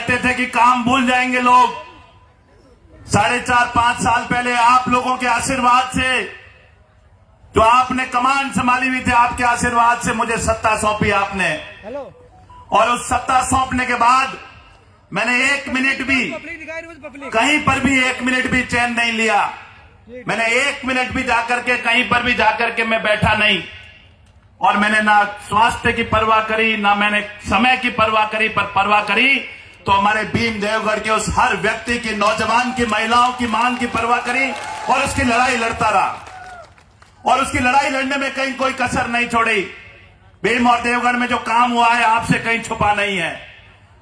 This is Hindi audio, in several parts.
कहते थे कि काम भूल जाएंगे लोग, 4.5-5 साल पहले आप लोगों के आशीर्वाद से, जो आपने कमान संभाली हुई थी, आपके आशीर्वाद से मुझे सत्ता सौंपी आपने। और उस सत्ता सौंपने के बाद मैंने 1 मिनट भी, कहीं पर भी 1 मिनट भी चैन नहीं लिया। मैंने 1 मिनट भी जाकर के, कहीं पर भी जाकर के मैं बैठा नहीं। और मैंने ना स्वास्थ्य की परवाह करी, ना मैंने समय की परवाह करी, पर परवाह करी तो हमारे भीम देवगढ़ के उस हर व्यक्ति की, नौजवान की, महिलाओं की मांग की परवाह करी और उसकी लड़ाई लड़ता रहा। और उसकी लड़ाई लड़ने में कहीं कोई कसर नहीं छोड़ी। भीम और देवगढ़ में जो काम हुआ है आपसे कहीं छुपा नहीं है।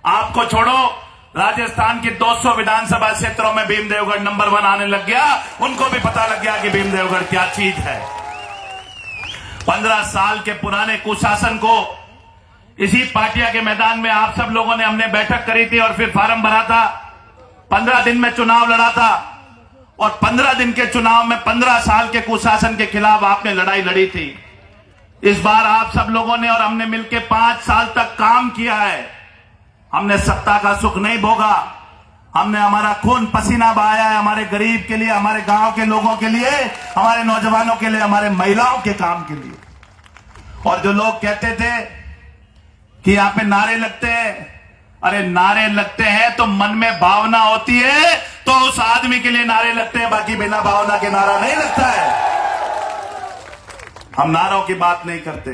आपको छोड़ो, राजस्थान की 200 विधानसभा क्षेत्रों में भीम देवगढ़ नंबर 1 आने लग गया। उनको भी पता लग गया कि भीम देवगढ़ क्या चीज है। 15 साल के पुराने कुशासन को इसी पाटिया के मैदान में आप सब लोगों ने, हमने बैठक करी थी और फिर फार्म भरा था। 15 दिन में चुनाव लड़ा था और 15 दिन के चुनाव में 15 साल के कुशासन के खिलाफ आपने लड़ाई लड़ी थी। इस बार आप सब लोगों ने और हमने मिलकर 5 साल तक काम किया है। हमने सत्ता का सुख नहीं भोगा, हमने हमारा खून पसीना बहाया है हमारे गरीब के लिए, हमारे गांव के लोगों के लिए, हमारे नौजवानों के लिए, हमारे महिलाओं के काम के लिए। और जो लोग कहते थे कि यहां पे नारे लगते हैं, अरे नारे लगते हैं तो मन में भावना होती है तो उस आदमी के लिए नारे लगते हैं, बाकी बिना भावना के नारा नहीं लगता है। हम नारों की बात नहीं करते।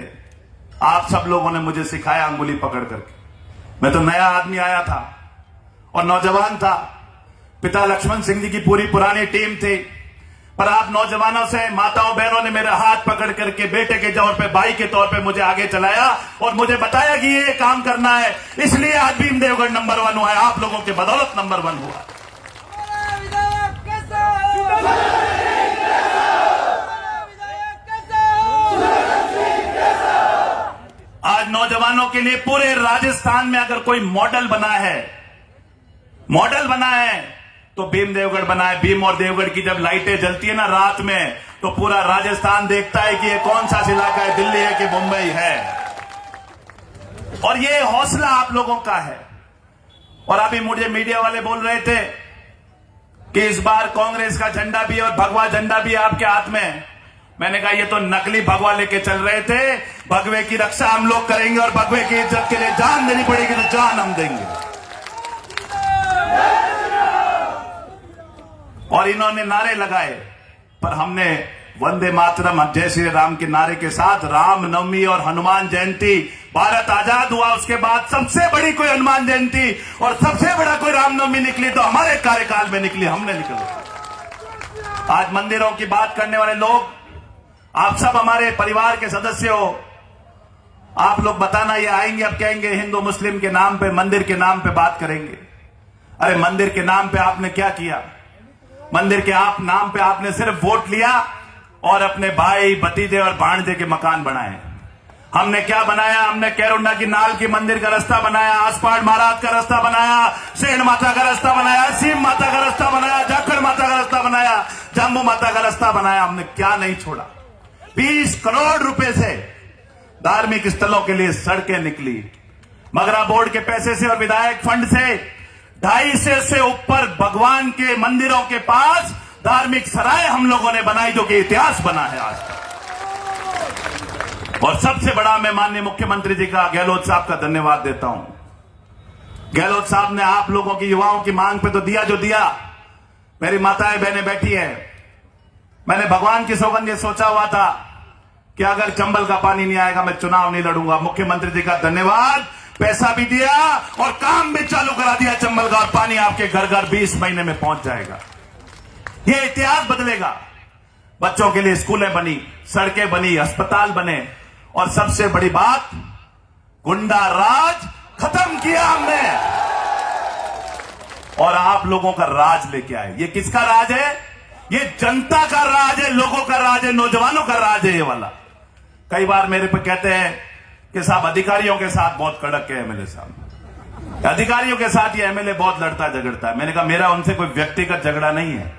आप सब लोगों ने मुझे सिखाया अंगुली पकड़ करके। मैं तो नया आदमी आया था और नौजवान था। पिता लक्ष्मण सिंह जी की पूरी पुरानी टीम थी, पर आप नौजवानों से, माताओं बहनों ने मेरा हाथ पकड़ करके बेटे के तौर पे, भाई के तौर पे मुझे आगे चलाया और मुझे बताया कि ये काम करना है। इसलिए आज भीम देवगढ़ नंबर 1 हुआ है, आप लोगों के बदौलत नंबर 1 हुआ। आज नौजवानों के लिए पूरे राजस्थान में अगर कोई मॉडल बना है तो भीम देवगढ़ बना है। भीम और देवगढ़ की जब लाइटें जलती है ना रात में, तो पूरा राजस्थान देखता है कि ये कौन सा इलाका है, दिल्ली है कि मुंबई है। और ये हौसला आप लोगों का है। और अभी मुझे मीडिया वाले बोल रहे थे कि इस बार कांग्रेस का झंडा भी और भगवा झंडा भी आपके हाथ में। मैंने कहा ये तो नकली भगवा लेके चल रहे थे। भगवे की रक्षा हम लोग करेंगे और भगवे की इज्जत के लिए जान देनी पड़ेगी तो जान हम देंगे। और इन्होंने नारे लगाए, पर हमने वंदे मातरम, जय श्री राम के नारे के साथ रामनवमी और हनुमान जयंती, भारत आजाद हुआ उसके बाद सबसे बड़ी कोई हनुमान जयंती और सबसे बड़ा कोई रामनवमी निकली तो हमारे कार्यकाल में निकली, हमने निकली। आज मंदिरों की बात करने वाले लोग, आप सब हमारे परिवार के सदस्य हो। आप लोग बताना, ये आएंगे अब कहेंगे हिंदू मुस्लिम के नाम पे, मंदिर के नाम पे बात करेंगे। अरे मंदिर के नाम पे आपने क्या किया? मंदिर के नाम पे आपने सिर्फ वोट लिया और अपने भाई, भतीजे और भांजे के मकान बनाए। हमने क्या बनाया? हमने कैरुंडा की नाल की मंदिर का रास्ता बनाया, आसपाड़ महाराज का रास्ता बनाया, सेठ माता का रास्ता बनाया, सीम माता का रास्ता बनाया, जाखड़ माता का रास्ता बनाया, जम्बू माता का रास्ता बनाया। हमने क्या नहीं छोड़ा। 20 करोड़ रुपए से धार्मिक स्थलों के लिए सड़कें निकली। मगरा बोर्ड के पैसे से और विधायक फंड से 250 से ऊपर भगवान के मंदिरों के पास धार्मिक सराय हम लोगों ने बनाई, जो कि इतिहास बना है आज तक। और सबसे बड़ा मैं माननीय मुख्यमंत्री जी का, गहलोत साहब का धन्यवाद देता हूं। गहलोत साहब ने आप लोगों की, युवाओं की मांग पे तो दिया जो दिया। मेरी माताएं बहनें बैठी है। मैंने भगवान की सौगंध ये सोचा हुआ था कि अगर चंबल का पानी नहीं आएगा मैं चुनाव नहीं लड़ूंगा। मुख्यमंत्री जी का धन्यवाद, पैसा भी दिया और काम भी चालू करा दिया चंबल का, और पानी आपके घर घर 20 महीने में पहुंच जाएगा। ये इतिहास बदलेगा। बच्चों के लिए स्कूलें बनी, सड़कें बनी, अस्पताल बने, और सबसे बड़ी बात, गुंडा राज खत्म किया हमने और आप लोगों का राज लेके आए। ये किसका राज है? ये जनता का राज है, लोगों का राज है, नौजवानों का राज है ये वाला। कई बार मेरे पे कहते हैं कि साहब अधिकारियों के साथ बहुत कड़क है एमएलए साहब, अधिकारियों के साथ ये एमएलए बहुत लड़ता झगड़ता है। मैंने कहा मेरा उनसे कोई व्यक्तिगत झगड़ा नहीं है,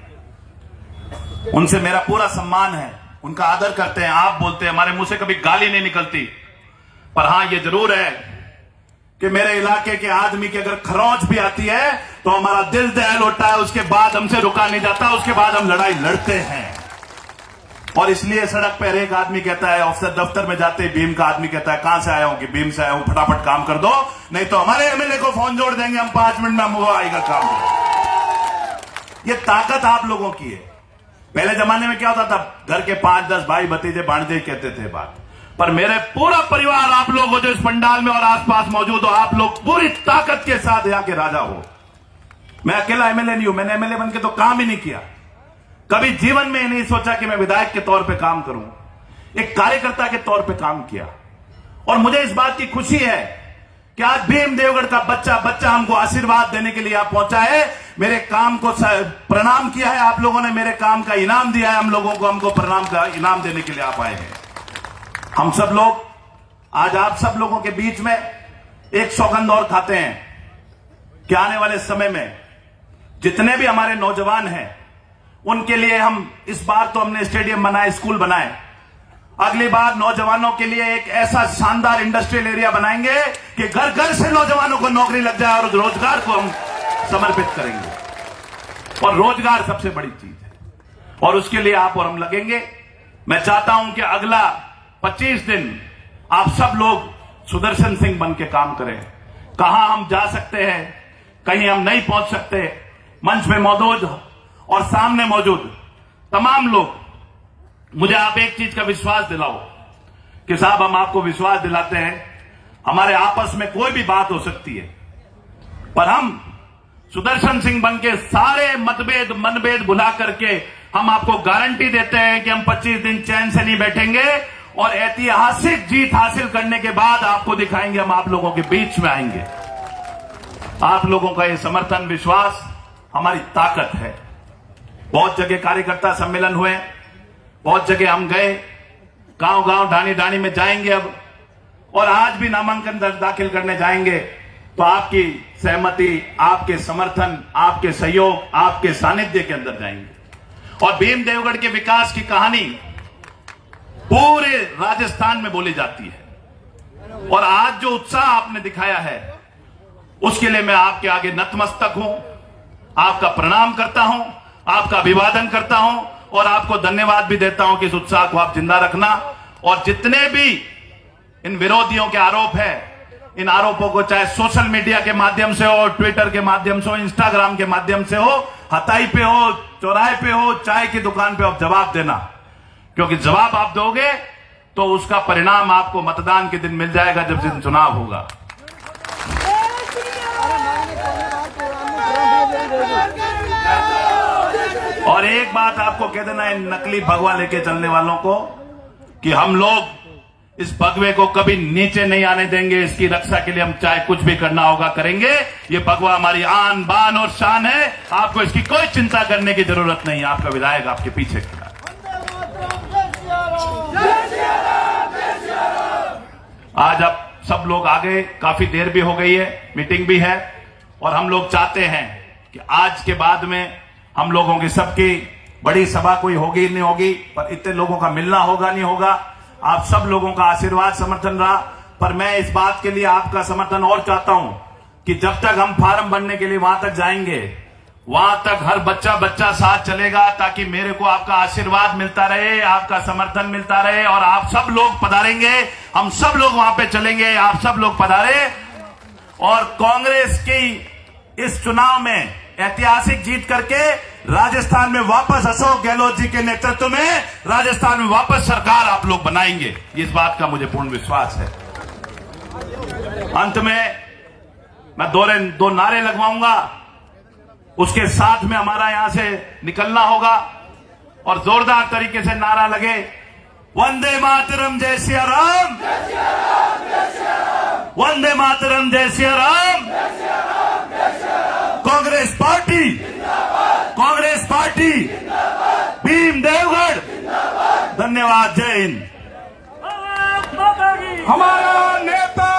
उनसे मेरा पूरा सम्मान है, उनका आदर करते हैं। आप बोलते हैं, हमारे मुंह से कभी गाली नहीं निकलती, पर हां ये जरूर है कि मेरे इलाके के आदमी की अगर खरोंच भी आती है तो हमारा दिल दहल होता है, उसके बाद हमसे रुका नहीं जाता, उसके बाद हम लड़ाई लड़ते हैं। और इसलिए सड़क पर एक आदमी कहता है, ऑफिसर दफ्तर में जाते भीम का आदमी कहता है कहां से आया हूं, कि भीम से आया हूं, फटाफट काम कर दो, नहीं तो हमारे एमएलए को फोन जोड़ देंगे, हम 5 मिनट में वो आएगा काम। ये ताकत आप लोगों की है। पहले जमाने में क्या होता था, घर के 5-10 भाई भतीजे भांजे कहते थे बात, पर मेरे पूरा परिवार, आप लोग हो जो इस पंडाल में और आसपास मौजूद हो, आप लोग पूरी ताकत के साथ यहाँ के राजा हो। मैं अकेला एमएलए नहीं हूं, मैंने एमएलए बनके तो काम ही नहीं किया, कभी जीवन में नहीं सोचा कि मैं विधायक के तौर पे काम करूं, एक कार्यकर्ता के तौर पे काम किया। और मुझे इस बात की खुशी है कि आज भीम देवगढ़ का बच्चा हमको आशीर्वाद देने के लिए आप पहुंचा है, मेरे काम को प्रणाम किया है आप लोगों ने, मेरे काम का इनाम दिया है हम लोगों को, हमको प्रणाम का इनाम देने के लिए आप आए हैं। हम सब लोग आज आप सब लोगों के बीच में एक सौगंध और खाते हैं कि आने वाले समय में जितने भी हमारे नौजवान हैं उनके लिए हम इस बार तो हमने स्टेडियम बनाए, स्कूल बनाए, अगली बार नौजवानों के लिए एक ऐसा शानदार इंडस्ट्रियल एरिया बनाएंगे कि घर घर से नौजवानों को नौकरी लग जाए और रोजगार को हम समर्पित करेंगे। और रोजगार सबसे बड़ी चीज है और उसके लिए आप और हम लगेंगे। मैं चाहता हूं कि अगला 25 दिन आप सब लोग सुदर्शन सिंह बन के काम करें। कहां हम जा सकते हैं, कहीं हम नहीं पहुंच सकते, मंच में मौजूद और सामने मौजूद तमाम लोग, मुझे आप एक चीज का विश्वास दिलाओ कि साहब हम आपको विश्वास दिलाते हैं, हमारे आपस में कोई भी बात हो सकती है, पर हम सुदर्शन सिंह बन के सारे मतभेद मनभेद भुला करके हम आपको गारंटी देते हैं कि हम 25 दिन चैन से नहीं बैठेंगे और ऐतिहासिक जीत हासिल करने के बाद आपको दिखाएंगे, हम आप लोगों के बीच में आएंगे। आप लोगों का ये समर्थन विश्वास हमारी ताकत है। बहुत जगह कार्यकर्ता सम्मेलन हुए, बहुत जगह हम गए, गांव गांव ढाणी ढाणी में जाएंगे अब, और आज भी नामांकन दाखिल करने जाएंगे तो आपकी सहमति, आपके समर्थन, आपके सहयोग, आपके सानिध्य के अंदर जाएंगे। और भीम देवगढ़ के विकास की कहानी पूरे राजस्थान में बोली जाती है और आज जो उत्साह आपने दिखाया है उसके लिए मैं आपके आगे नतमस्तक हूं, आपका प्रणाम करता हूं, आपका अभिवादन करता हूं और आपको धन्यवाद भी देता हूं कि इस उत्साह को आप जिंदा रखना। और जितने भी इन विरोधियों के आरोप है, इन आरोपों को चाहे सोशल मीडिया के माध्यम से हो, ट्विटर के माध्यम से हो, इंस्टाग्राम के माध्यम से हो, हताई पे हो, चौराहे पे हो, चाय की दुकान पे आप जवाब देना, क्योंकि जवाब आप दोगे तो उसका परिणाम आपको मतदान के दिन मिल जाएगा जब दिन चुनाव होगा। और एक बात आपको कह देना है नकली भगवा लेके चलने वालों को कि हम लोग इस भगवे को कभी नीचे नहीं आने देंगे, इसकी रक्षा के लिए हम चाहे कुछ भी करना होगा करेंगे। ये भगवा हमारी आन बान और शान है, आपको इसकी कोई चिंता करने की जरूरत नहीं है। आपका विधायक आपके पीछे खड़ा। आज आप सब लोग आ गए, काफी देर भी हो गई है, मीटिंग भी है और हम लोग चाहते हैं कि आज के बाद में हम लोगों की सबकी बड़ी सभा कोई होगी नहीं होगी, पर इतने लोगों का मिलना होगा नहीं होगा। आप सब लोगों का आशीर्वाद समर्थन रहा, पर मैं इस बात के लिए आपका समर्थन और चाहता हूं कि जब तक हम फार्म भरने के लिए वहां तक जाएंगे, वहां तक हर बच्चा साथ चलेगा, ताकि मेरे को आपका आशीर्वाद मिलता रहे, आपका समर्थन मिलता रहे और आप सब लोग पधारेंगे, हम सब लोग वहां पे चलेंगे, आप सब लोग पधारे। और कांग्रेस की इस चुनाव में ऐतिहासिक जीत करके राजस्थान में वापस अशोक गहलोत जी के नेतृत्व में राजस्थान में वापस सरकार आप लोग बनाएंगे, इस बात का मुझे पूर्ण विश्वास है। अंत में मैं दो नारे लगवाऊंगा, उसके साथ में हमारा यहां से निकलना होगा और जोरदार तरीके से नारा लगे, वंदे मातरम जय सिया राम, वंदे मातरम जय सिया राम, कांग्रेस पार्टी, कांग्रेस पार्टी, भीम देवगढ़, धन्यवाद, जय हिंद। हमारा नेता